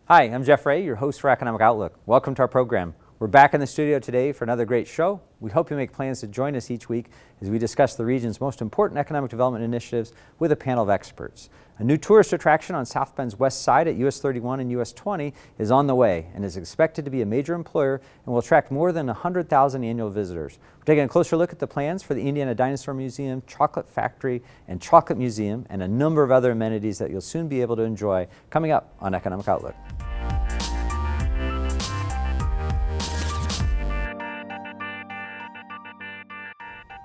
Hi, I'm Jeff Ray, your host for Economic Outlook. Welcome to our program. We're back in the studio today for another great show. We hope you make plans to join us each week as we discuss the region's most important economic development initiatives with a panel of experts. A new tourist attraction on South Bend's west side at US 31 and US 20 is on the way and is expected to be a major employer and will attract more than 100,000 annual visitors. We're taking a closer look at the plans for the Indiana Dinosaur Museum, Chocolate Factory, and Chocolate Museum, and a number of other amenities that you'll soon be able to enjoy coming up on Economic Outlook.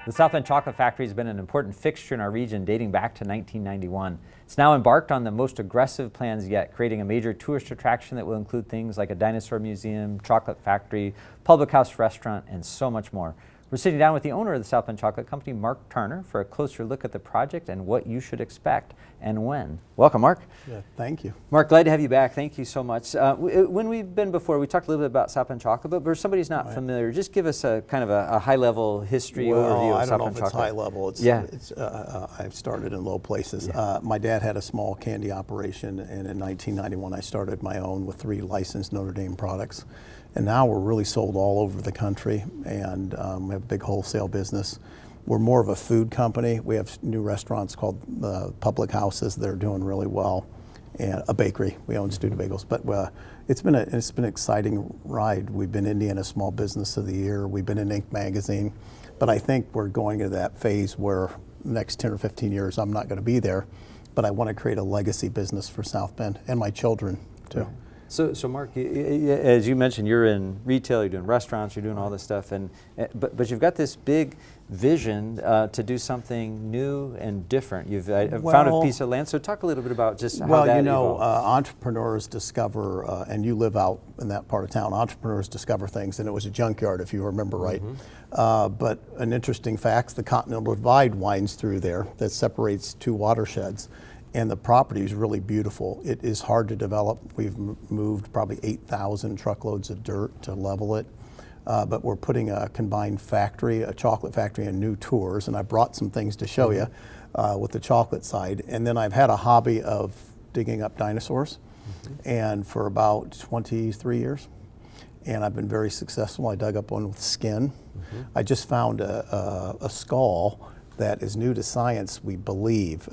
The South Bend Chocolate Factory has been an important fixture in our region dating back to 1991. It's now embarked on the most aggressive plans yet, creating a major tourist attraction that will include things like a dinosaur museum, chocolate factory, public house restaurant, and so much more. We're sitting down with the owner of the South Bend Chocolate Company, Mark Turner, for a closer look at the project and what you should expect and when. Welcome, Mark. Yeah, thank you. Mark, glad to have you back. Thank you so much. When we've been before, we talked a little bit about South Bend Chocolate, but for somebody who's not familiar, just give us a kind of a high-level history overview of South Bend Chocolate. I don't know if it's high level. I've started in low places. Yeah. My dad had a small candy operation, and in 1991 I started my own with 3 licensed Notre Dame products. And now we're really sold all over the country, and we have a big wholesale business. We're more of a food company. We have new restaurants called Public Houses that are doing really well, and a bakery. We own Studebagels. But it's been an exciting ride. We've been Indiana Small Business of the Year. We've been in Inc. magazine. But I think we're going into that phase where the next 10 or 15 years I'm not going to be there, but I want to create a legacy business for South Bend and my children too. Right. So Mark, as you mentioned, you're in retail, you're doing restaurants, you're doing all this stuff, but you've got this big vision to do something new and different. You've found a piece of land, so talk a little bit about just how that evolved. Entrepreneurs discover, and you live out in that part of town, entrepreneurs discover things, and it was a junkyard, if you remember right. But an interesting fact, the Continental Divide winds through there that separates 2 watersheds. And the property is really beautiful. It is hard to develop. We've moved probably 8,000 truckloads of dirt to level it. But we're putting a combined factory, a chocolate factory, and new tours. And I brought some things to show you with the chocolate side. And then I've had a hobby of digging up dinosaurs, and for about 23 years. And I've been very successful. I dug up one with skin. I just found a skull that is new to science, we believe.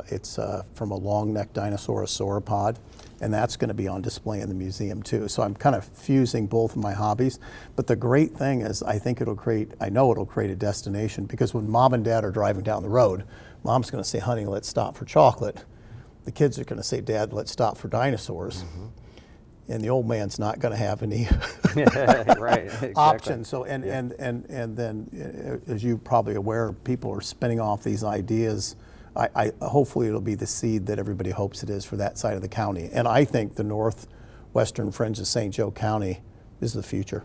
It's from a long-necked dinosaur, a sauropod, and that's going to be on display in the museum too. So I'm kind of fusing both of my hobbies. But the great thing is I know it'll create a destination, because when Mom and Dad are driving down the road, Mom's going to say, honey, let's stop for chocolate. The kids are going to say, Dad, let's stop for dinosaurs. And the old man's not going to have any right, exactly. options. So and then, as you're probably aware, people are spinning off these ideas. I hopefully it'll be the seed that everybody hopes it is for that side of the county. And I think the northwestern fringe of St. Joe County is the future.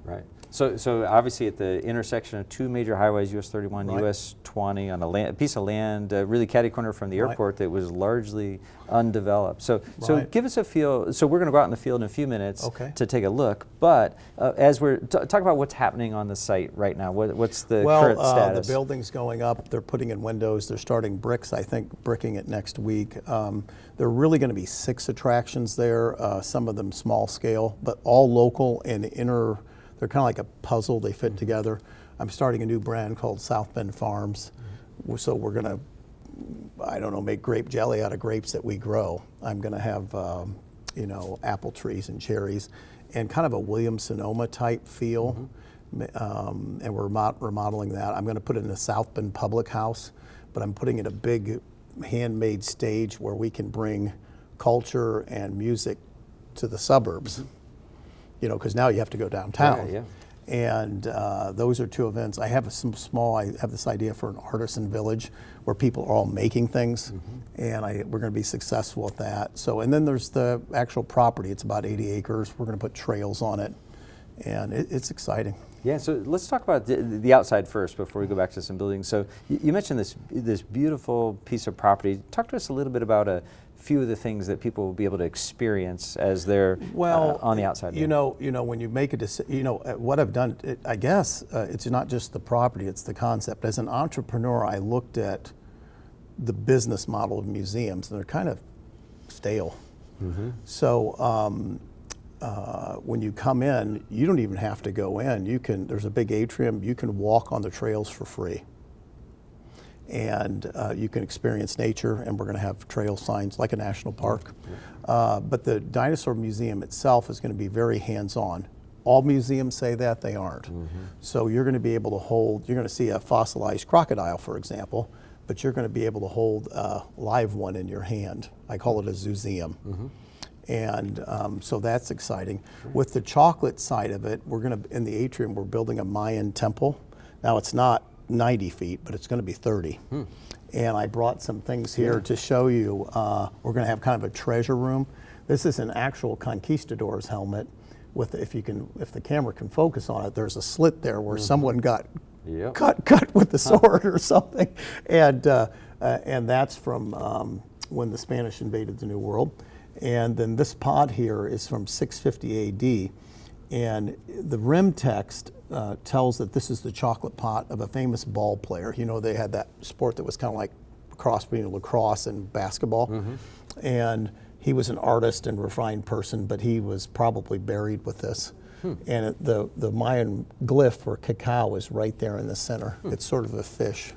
Right. So obviously at the intersection of 2 major highways, US 31, right. US 20, on a piece of land really catty corner from the airport that was largely undeveloped. So give us a feel. So we're going to go out in the field in a few minutes to take a look. But as we're talk about what's happening on the site right now, what's the current status? The building's going up. They're putting in windows. They're starting bricks. I think bricking it next week. There are really going to be 6 attractions there. Some of them small scale, but all local and inner. They're kind of like a puzzle. They fit together. I'm starting a new brand called South Bend Farms. So we're going to, make grape jelly out of grapes that we grow. I'm going to have, apple trees and cherries, and kind of a Williams-Sonoma type feel. And we're remodeling that. I'm going to put it in a South Bend Public House, but I'm putting in a big handmade stage where we can bring culture and music to the suburbs. Because now you have to go downtown. Yeah. And those are 2 events. I have I have this idea for an artisan village where people are all making things, and we're going to be successful with that. So, and then there's the actual property. It's about 80 acres. We're going to put trails on it, and it's exciting. Yeah, so let's talk about the outside first before we go back to some buildings. So you mentioned this beautiful piece of property. Talk to us a little bit about a few of the things that people will be able to experience as they're on the outside. When you make a decision, what I've done, I guess it's not just the property, it's the concept. As an entrepreneur, I looked at the business model of museums, and they're kind of stale. So when you come in, you don't even have to go in. There's a big atrium. You can walk on the trails for free. And you can experience nature, and we're going to have trail signs like a national park. But the Dinosaur Museum itself is going to be very hands-on. All museums say that, they aren't. So you're going to be able to you're going to see a fossilized crocodile, for example, but you're going to be able to hold a live one in your hand. I call it a zooseum. And so that's exciting. With the chocolate side of it, in the atrium, we're building a Mayan temple. Now it's not 90 feet, but it's going to be 30. And I brought some things here to show you. We're going to have kind of a treasure room. This is an actual conquistador's helmet. If the camera can focus on it, there's a slit there where someone got cut with the sword or something, and that's from when the Spanish invaded the New World. And then this pod here is from 650 AD, and the rim text tells that this is the chocolate pot of a famous ball player. You know, they had that sport that was kind of like a cross between lacrosse and basketball. And he was an artist and refined person, but he was probably buried with this. And the Mayan glyph for cacao is right there in the center. It's sort of a fish.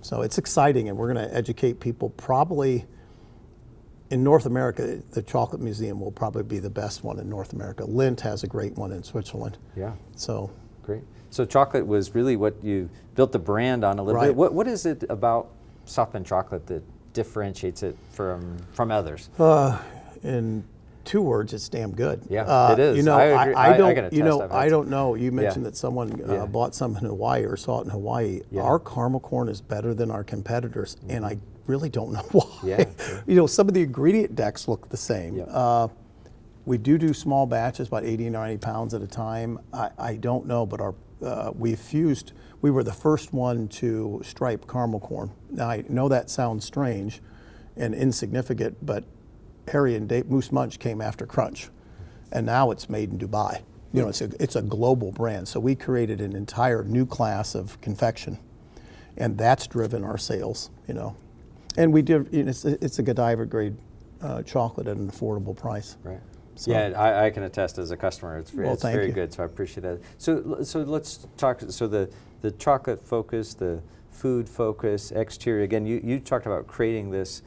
So it's exciting, and we're going to educate people. Probably in North America, the Chocolate Museum will probably be the best one in North America. Lindt has a great one in Switzerland. So great. So chocolate was really what you built the brand on a little bit. What is it about South Bend chocolate that differentiates it from others? In 2 words, it's damn good. It is. You know, I don't know. You mentioned that someone bought some in Hawaii or saw it in Hawaii. Our caramel corn is better than our competitors, and I really don't know why. You know, some of the ingredient decks look the same. We do small batches, about 80 or 90 pounds at a time. I don't know, but we were the first one to stripe caramel corn. Now, I know that sounds strange and insignificant, but Harry and Moose Munch came after Crunch, and now it's made in Dubai. You know, it's a global brand. So we created an entire new class of confection, and that's driven our sales. You know, and we did. It's a Godiva grade chocolate at an affordable price. So, I can attest as a customer. It's very good. So I appreciate that. So let's talk. So the chocolate focus, the food focus, exterior. Again, you talked about creating this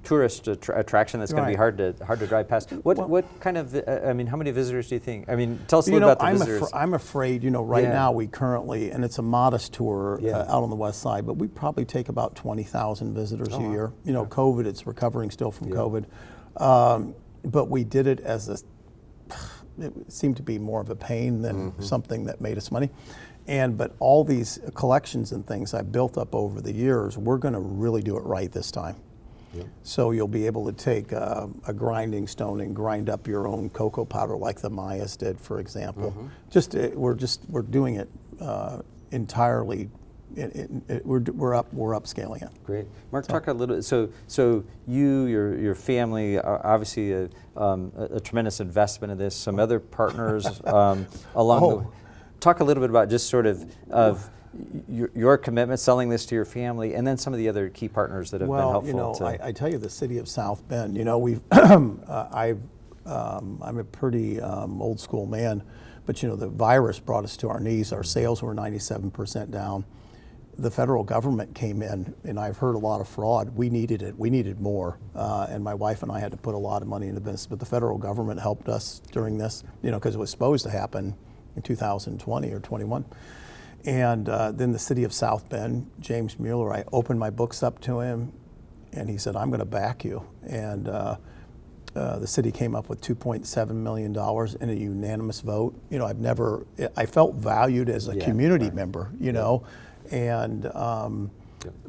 tourist attraction that's going to be hard to drive past. What kind of? I mean, how many visitors do you think? I mean, tell us a little about the visitors. I'm afraid. You know, right now we currently, and it's a modest tour out on the west side, but we probably take about 20,000 visitors a year. You know, COVID. It's recovering still from COVID. But we did it it seemed to be more of a pain than something that made us money. But all these collections and things I built up over the years, we're going to really do it right this time. So you'll be able to take a grinding stone and grind up your own cocoa powder like the Mayas did, for example. We're doing it entirely. We're upscaling it. Great, Mark. Talk a little. So your family, obviously a tremendous investment in this. Some other partners along the way. Talk a little bit about just sort of your commitment, selling this to your family, and then some of the other key partners that have been helpful. You know, I tell you, the city of South Bend. You know, we've I'm a pretty old school man, but you know, the virus brought us to our knees. Our sales were 97% down. The federal government came in, and I've heard a lot of fraud. We needed it. We needed more, and my wife and I had to put a lot of money into business. But the federal government helped us during this, you know, because it was supposed to happen in 2020 or 21. And then the city of South Bend, James Mueller, I opened my books up to him, and he said, "I'm going to back you." And the city came up with $2.7 million in a unanimous vote. You know, I felt valued as a community member. You know. And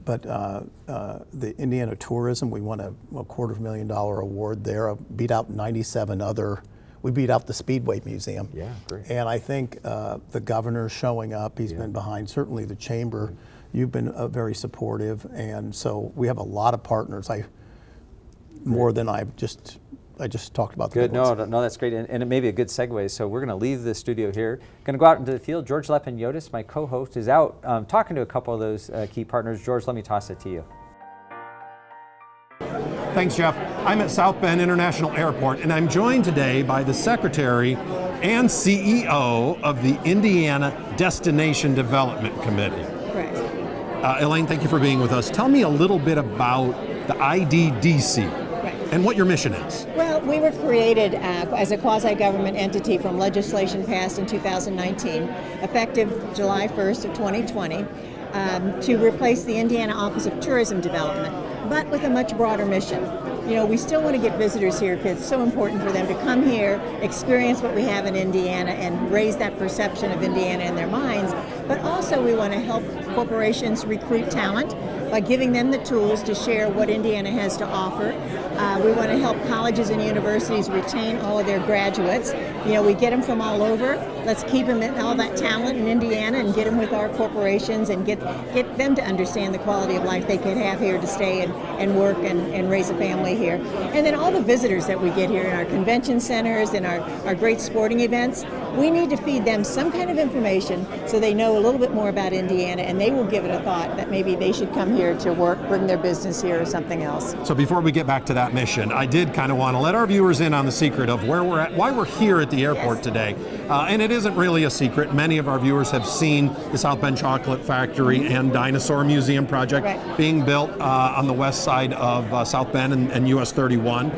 but the Indiana Tourism, we won a $250,000 award there. Beat out 97 other. We beat out the Speedway Museum. Great. And I think the governor's showing up. He's been behind. Certainly the chamber. You've been very supportive, and so we have a lot of partners. More than I just talked about. Good. No, that's great, and it may be a good segue. So we're going to leave the studio here. Going to go out into the field. George Lepin-Yotis, my co-host, is out talking to a couple of those key partners. George, let me toss it to you. Thanks, Jeff. I'm at South Bend International Airport, and I'm joined today by the Secretary and CEO of the Indiana Destination Development Committee. Right. Elaine, thank you for being with us. Tell me a little bit about the IDDC and what your mission is. Well, we were created as a quasi-government entity from legislation passed in 2019, effective July 1st of 2020, to replace the Indiana Office of Tourism Development, but with a much broader mission. You know, we still want to get visitors here because it's so important for them to come here, experience what we have in Indiana, and raise that perception of Indiana in their minds. But also we want to help corporations recruit talent by giving them the tools to share what Indiana has to offer. We want to help colleges and universities retain all of their graduates. You know, we get them from all over. Let's keep them in all that talent in Indiana and get them with our corporations and get them to understand the quality of life they could have here to stay and work and raise a family here. And then all the visitors that we get here in our convention centers and our great sporting events, we need to feed them some kind of information so they know a little bit more about Indiana, and they will give it a thought that maybe they should come here to work, bring their business here or something else. So before we get back to that mission, I did kind of want to let our viewers in on the secret of where we're at, why we're here at the airport today. And it isn't really a secret. Many of our viewers have seen the South Bend Chocolate Factory and Dinosaur Museum project being built on the west side of South Bend and US 31.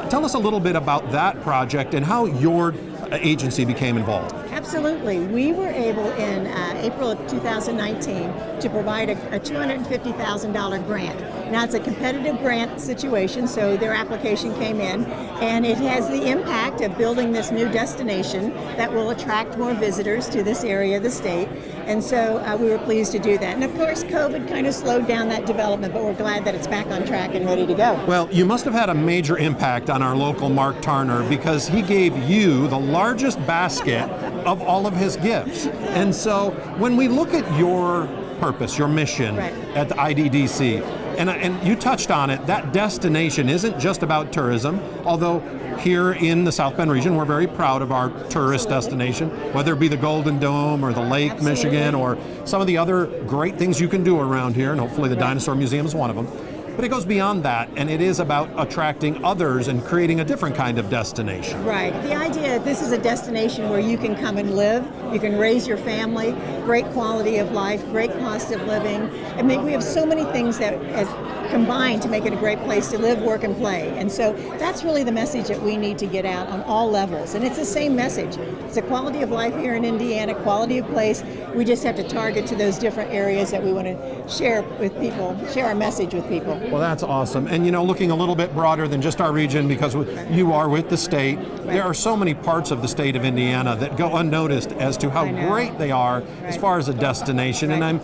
Tell us a little bit about that project and how your agency became involved. Absolutely. We were able in April of 2019 to provide a $250,000 grant. Now it's a competitive grant situation, so their application came in, and it has the impact of building this new destination that will attract more visitors to this area of the state. And so we were pleased to do that. And of course, COVID kind of slowed down that development, but we're glad that it's back on track and ready to go. Well, you must have had a major impact on our local Mark Tarner because he gave you the largest basket of all of his gifts. And so when we look at your purpose, your mission at the IDDC, and you touched on it, that destination isn't just about tourism, although here in the South Bend region, we're very proud of our tourist destination, whether it be the Golden Dome or the Lake Michigan or some of the other great things you can do around here, and hopefully the Dinosaur Museum is one of them. But it goes beyond that, and it is about attracting others and creating a different kind of destination. Right. The idea, this is a destination where you can come and live, you can raise your family, great quality of life, great cost of living. I mean, we have so many things that combine to make it a great place to live, work, and play. And so that's really the message that we need to get out on all levels. And it's the same message. It's a quality of life here in Indiana, quality of place. We just have to target to those different areas that we want to share with people, share our message with people. Well, that's awesome. And you know, looking a little bit broader than just our region, because you are with the state, there are so many parts of the state of Indiana that go unnoticed as to how great they are as far as a destination. And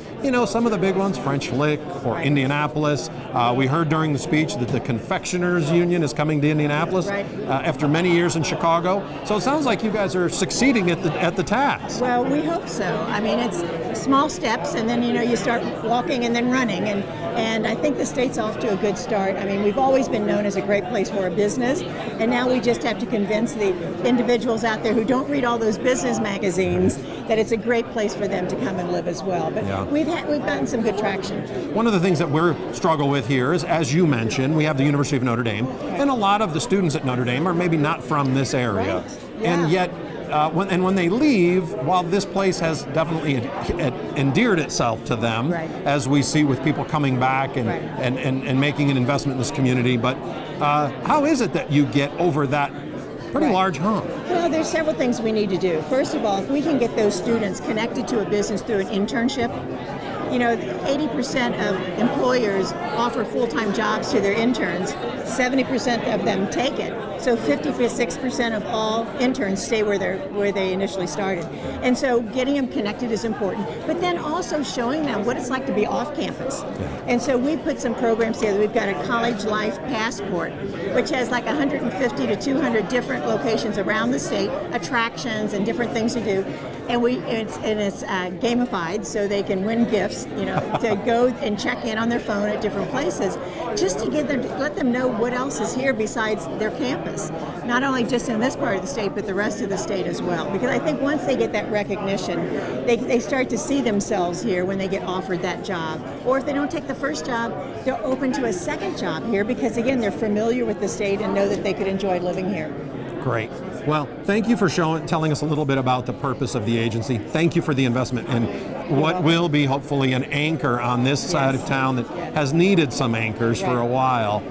some of the big ones, French Lick or Indianapolis. We heard during the speech that the Confectioners Union is coming to Indianapolis after many years in Chicago. So it sounds like you guys are succeeding at the task. Well, we hope so. I mean, it's small steps, and then you start walking and then running, and I think the state's off to a good start. I mean, we've always been known as a great place for a business, and now we just have to convince the individuals out there who don't read all those business magazines that it's a great place for them to come and live as well. But we've gotten some good traction. One of the things that we're struggle with here is, as you mentioned, we have the University of Notre Dame, and a lot of the students at Notre Dame are maybe not from this area, and yet when they leave, while this place has definitely endeared itself to them, as we see with people coming back and making an investment in this community, but how is it that you get over that pretty large hump? Well, there's several things we need to do. First of all, if we can get those students connected to a business through an internship, 80% of employers offer full-time jobs to their interns. 70% of them take it. So 56% of all interns stay where they initially started. And so getting them connected is important, but then also showing them what it's like to be off campus. And so we put some programs together. We've got a College Life Passport, which has like 150 to 200 different locations around the state, attractions and different things to do. And it's gamified, so they can win gifts, to go and check in on their phone at different places, just to let them know what else is here besides their campus. service, not only just in this part of the state, but the rest of the state as well. Because I think once they get that recognition, they start to see themselves here when they get offered that job. Or if they don't take the first job, they're open to a second job here because, again, they're familiar with the state and know that they could enjoy living here. Great. Well, thank you for telling us a little bit about the purpose of the agency. Thank you for the investment and what will be hopefully an anchor on this side of town that has needed some anchors for a while.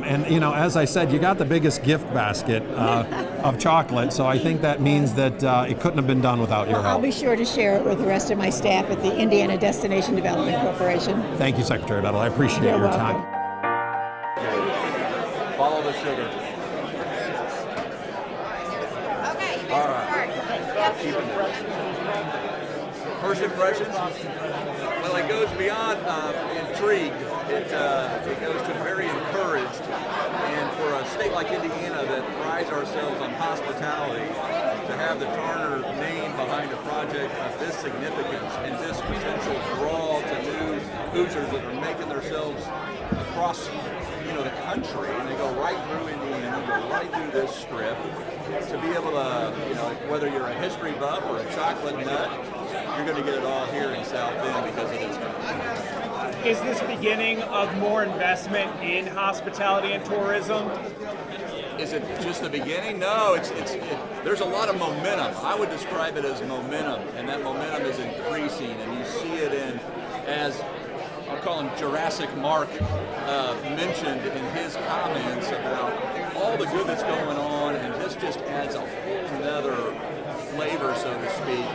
And you know, as I said, you got the biggest gift basket of chocolate, so I think that means that it couldn't have been done without your I'll help. be sure to share it with the rest of my staff at the Indiana Destination Development Corporation. Thank you, Secretary Bettel. I appreciate You're your welcome. time. Follow the sugar. All right. First impressions? Well, it goes beyond intrigued. It goes to very encouraged. And for a state like Indiana that prides ourselves on hospitality, to have the Tarner name behind a project of this significance and this potential draw to new Hoosiers that are making themselves across the country, and they go right through Indiana, go right through this strip, to be able to, whether you're a history buff or a chocolate nut, you're going to get it all here in South Bend because of this company. Is this beginning of more investment in hospitality and tourism? Is it just the beginning? No, there's a lot of momentum. I would describe it as momentum, and that momentum is increasing, and you see it in, as I'll call him Jurassic Mark mentioned in his comments about all the good that's going on, and this just adds a whole nother flavor, so to speak,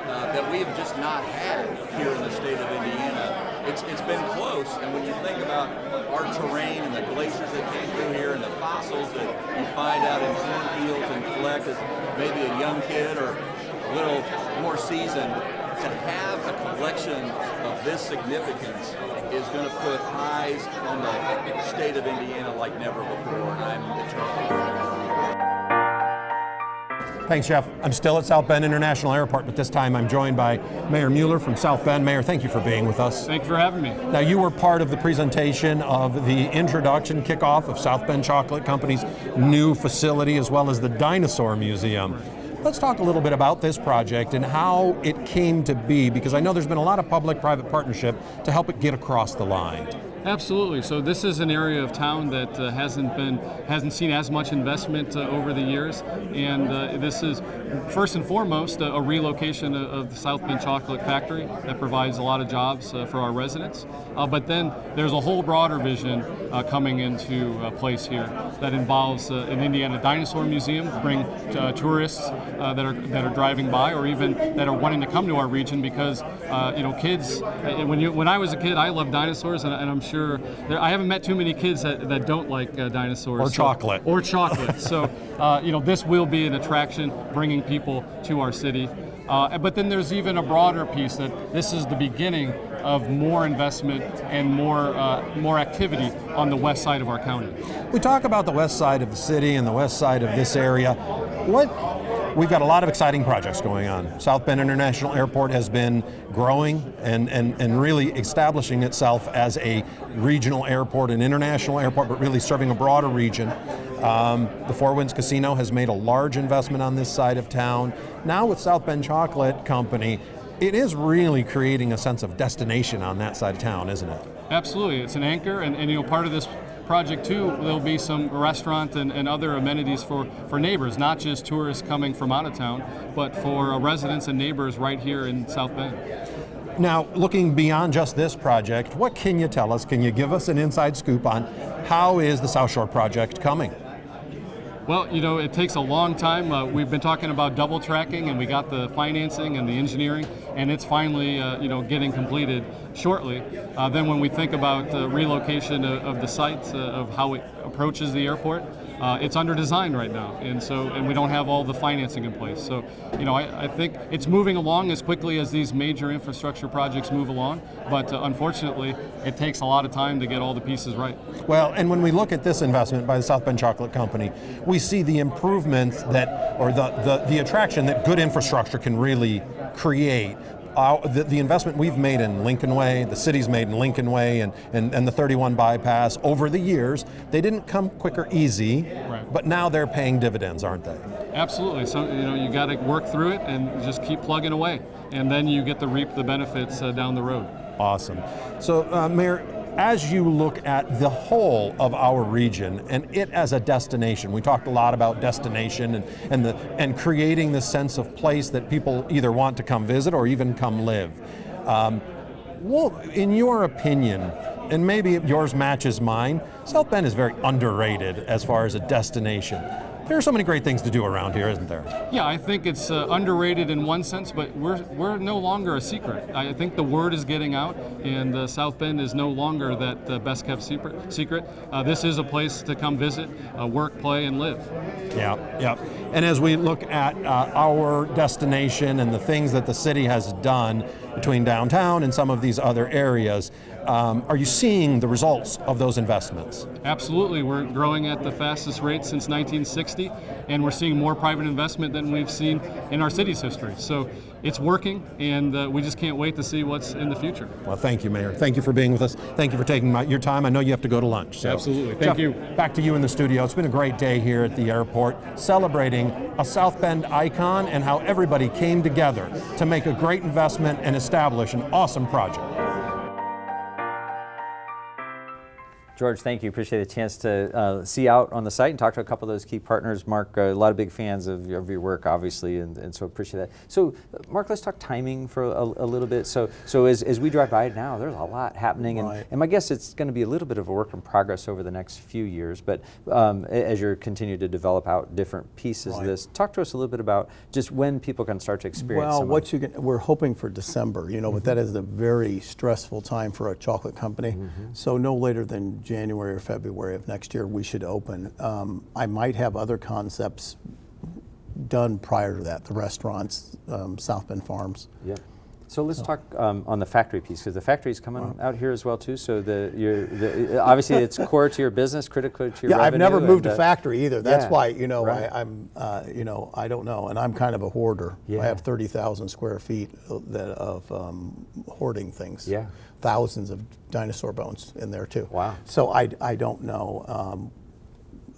that we have just not had here in the state of Indiana. It's been close, and when you think about our terrain and the glaciers that came through here and the fossils that you find out in cornfields and collect as maybe a young kid or a little more seasoned, to have a collection of this significance is going to put eyes on the state of Indiana like never before, and I'm eternally grateful. Thanks, Jeff. I'm still at South Bend International Airport, but this time I'm joined by Mayor Mueller from South Bend. Mayor, thank you for being with us. Thank you for having me. Now, you were part of the presentation of the introduction kickoff of South Bend Chocolate Company's new facility, as well as the Dinosaur Museum. Let's talk a little bit about this project and how it came to be, because I know there's been a lot of public-private partnership to help it get across the line. Absolutely. So this is an area of town that hasn't seen as much investment over the years, and this is first and foremost a relocation of the South Bend Chocolate Factory that provides a lot of jobs for our residents. But then there's a whole broader vision coming into place here that involves an Indiana Dinosaur Museum to bring tourists that are driving by, or even that are wanting to come to our region, because kids. When I was a kid, I loved dinosaurs, and I'm sure I haven't met too many kids that don't like dinosaurs Or chocolate. Or chocolate. So this will be an attraction, bringing people to our city. But then there's even a broader piece that this is the beginning of more investment and more activity on the west side of our county. We talk about the west side of the city and the west side of this area. We've got a lot of exciting projects going on. South Bend International Airport has been growing and really establishing itself as a regional airport, an international airport, but really serving a broader region. The Four Winds Casino has made a large investment on this side of town. Now with South Bend Chocolate Company, it is really creating a sense of destination on that side of town, isn't it? Absolutely. It's an anchor, and part of this project too, there'll be some restaurant and other amenities for neighbors, not just tourists coming from out of town, but for residents and neighbors right here in South Bend. Now, looking beyond just this project, what can you tell us? Can you give us an inside scoop on how is the South Shore project coming? Well, it takes a long time. We've been talking about double tracking, and we got the financing and the engineering, and it's finally, getting completed shortly. Then when we think about relocation of the site, of how it approaches the airport, it's under design right now, and we don't have all the financing in place. So, I think it's moving along as quickly as these major infrastructure projects move along, but unfortunately, it takes a lot of time to get all the pieces right. Well, and when we look at this investment by the South Bend Chocolate Company, we see the improvements or the attraction that good infrastructure can really create. The investment we've made in Lincoln Way, the city's made in Lincoln Way, and the 31 bypass over the years, they didn't come quick or easy. Right. but now they're paying dividends, aren't they? Absolutely. So you got to work through it and just keep plugging away, and then you get to reap the benefits down the road. Awesome. So, Mayor, as you look at the whole of our region and it as a destination, we talked a lot about destination and creating the sense of place that people either want to come visit or even come live. Well, in your opinion, and maybe yours matches mine, South Bend is very underrated as far as a destination. There are so many great things to do around here, isn't there? Yeah, I think it's underrated in one sense, but we're no longer a secret. I think the word is getting out, and South Bend is no longer that best kept secret. This is a place to come visit, work, play, and live. Yeah. And as we look at our destination and the things that the city has done between downtown and some of these other areas, are you seeing the results of those investments? Absolutely. We're growing at the fastest rate since 1960, and we're seeing more private investment than we've seen in our city's history. So it's working, and we just can't wait to see what's in the future. Well, thank you, Mayor. Thank you for being with us. Thank you for taking your time. I know you have to go to lunch. So. Absolutely. Thank Jeff, you. Back to you in the studio. It's been a great day here at the airport, celebrating a South Bend icon and how everybody came together to make a great investment and establish an awesome project. George, thank you. Appreciate the chance to see out on the site and talk to a couple of those key partners. Mark, a lot of big fans of your work, obviously, and so appreciate that. So, Mark, let's talk timing for a little bit. So as we drive by now, there's a lot happening, Right. and my guess it's going to be a little bit of a work in progress over the next few years. But as you continue to develop out different pieces of Right. this, talk to us a little bit about just when people can start to experience. Well, some what we're hoping for December, but that is a very stressful time for a chocolate company. So no later than January or February of next year, we should open. I might have other concepts done prior to that, the restaurants, South Bend Farms. Yep. So let's talk on the factory piece, because the factory's coming out here as well too. So obviously it's core to your business, critical to your Yeah, I've revenue. never moved and, a factory either. That's yeah, why, right. I don't know, and I'm kind of a hoarder. Yeah. I have 30,000 square feet of hoarding things. Yeah. Thousands of dinosaur bones in there too. Wow. So I don't know.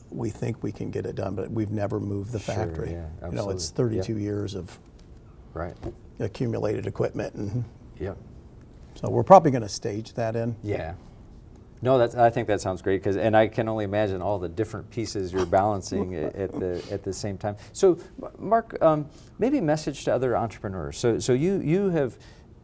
We think we can get it done, but we've never moved the Sure, factory. yeah, It's absolutely. 32 years of Right. accumulated equipment, and Yep. so we're probably going to stage that in. Yeah. No, I think that sounds great, and I can only imagine all the different pieces you're balancing at the same time. So, Mark, maybe a message to other entrepreneurs. So you have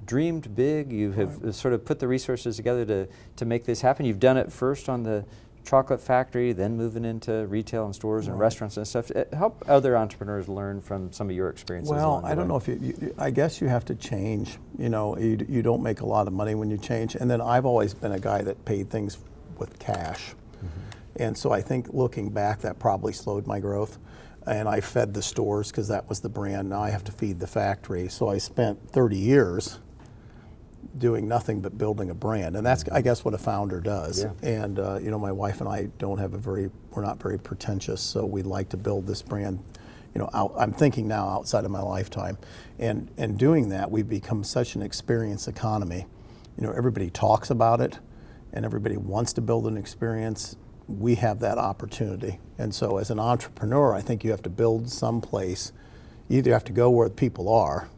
dreamed big. You have sort of put the resources together to make this happen. You've done it first on the chocolate factory, then moving into retail and stores and restaurants and stuff. Help other entrepreneurs learn from some of your experiences. Well, along the I don't way. know if I guess you have to change. You don't make a lot of money when you change. And then I've always been a guy that paid things with cash. And so I think looking back, that probably slowed my growth. And I fed the stores because that was the brand. Now I have to feed the factory. So I spent 30 years doing nothing but building a brand, and that's, I guess, what a founder does. Yeah. And my wife and I we're not very pretentious, so we like to build this brand. I'm thinking now outside of my lifetime, and doing that, we've become such an experience economy. Everybody talks about it, and everybody wants to build an experience. We have that opportunity, and so as an entrepreneur, I think you have to build someplace. You either have to go where people are,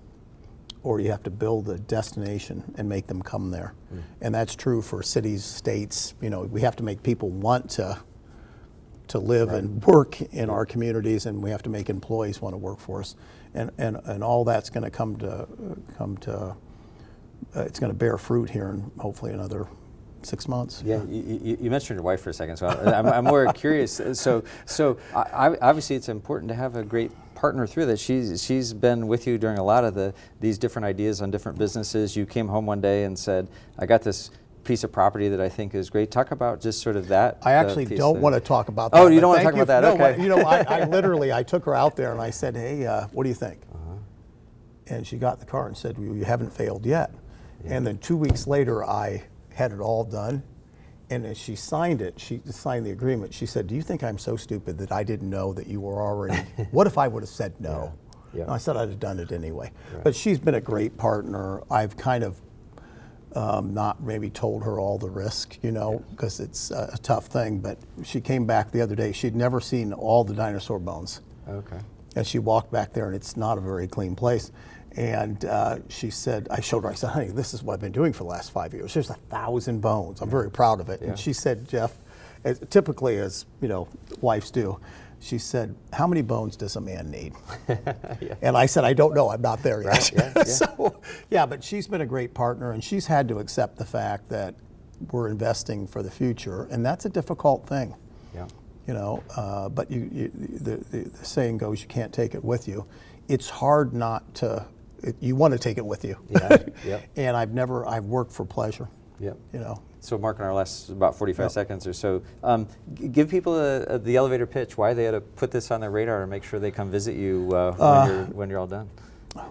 or you have to build a destination and make them come there. And that's true for cities, states. We have to make people want to live and work in our communities, and we have to make employees want to work for us. And all that's going to come to it's going to bear fruit here in hopefully another 6 months. Yeah, you mentioned your wife for a second, so I'm more curious. So obviously it's important to have a great partner through that. She's been with you during a lot of these different ideas on different businesses. You came home one day and said, I got this piece of property that I think is great. Talk about just sort of that. I actually don't want to talk about that. Oh, you don't but want to talk thank about that? you. No, Okay. I literally, I took her out there and I said, hey, what do you think? And she got in the car and said, well, you haven't failed yet. And then 2 weeks later, I had it all done. And as she signed the agreement, she said, do you think I'm so stupid that I didn't know that you were already, what if I would have said no? Yeah. And I said I'd have done it anyway. Right. But she's been a great partner. I've kind of not maybe told her all the risk, because it's a tough thing. But she came back the other day. She'd never seen all the dinosaur bones. Okay. And she walked back there, and it's not a very clean place. And she said, I showed her, I said, honey, this is what I've been doing for the last 5 years. There's 1,000 bones. I'm very proud of it. Yeah. And she said, Jeff, typically as wives do, she said, how many bones does a man need? Yeah. And I said, I don't know, I'm not there yet. Right, yeah, yeah. So, but she's been a great partner, and she's had to accept the fact that we're investing for the future, and that's a difficult thing. Yeah. But the saying goes, you can't take it with you. It's hard not to, you want to take it with you. Yeah. Yep. And I've worked for pleasure. Yep. You So Mark, in our last about 45 Yep. seconds or so, give people the elevator pitch, why they ought to put this on their radar and make sure they come visit you when you're all done.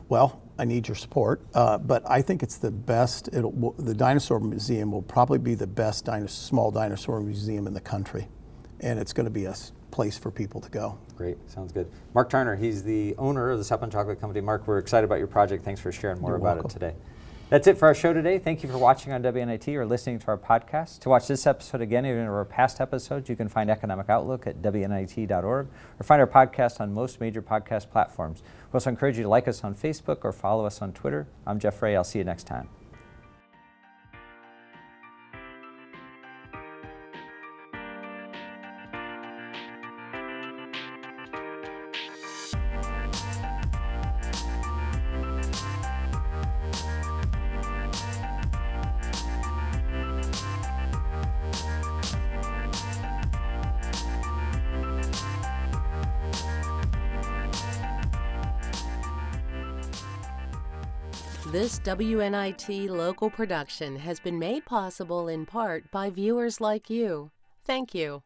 Well, I need your support, but I think it's the best. The Dinosaur Museum will probably be the best small dinosaur museum in the country, and it's going to be a place for people to go. Great, sounds good. Mark Tarner, he's the owner of the South Bend Chocolate Company. Mark, we're excited about your project. Thanks for sharing more You're about welcome. it today. That's it for our show today. Thank you for watching on WNIT or listening to our podcast. To watch this episode again, or any of our past episodes, you can find Economic Outlook at WNIT.org or find our podcast on most major podcast platforms. We also encourage you to like us on Facebook or follow us on Twitter. I'm Jeff Ray. I'll see you next time. This WNIT local production has been made possible in part by viewers like you. Thank you.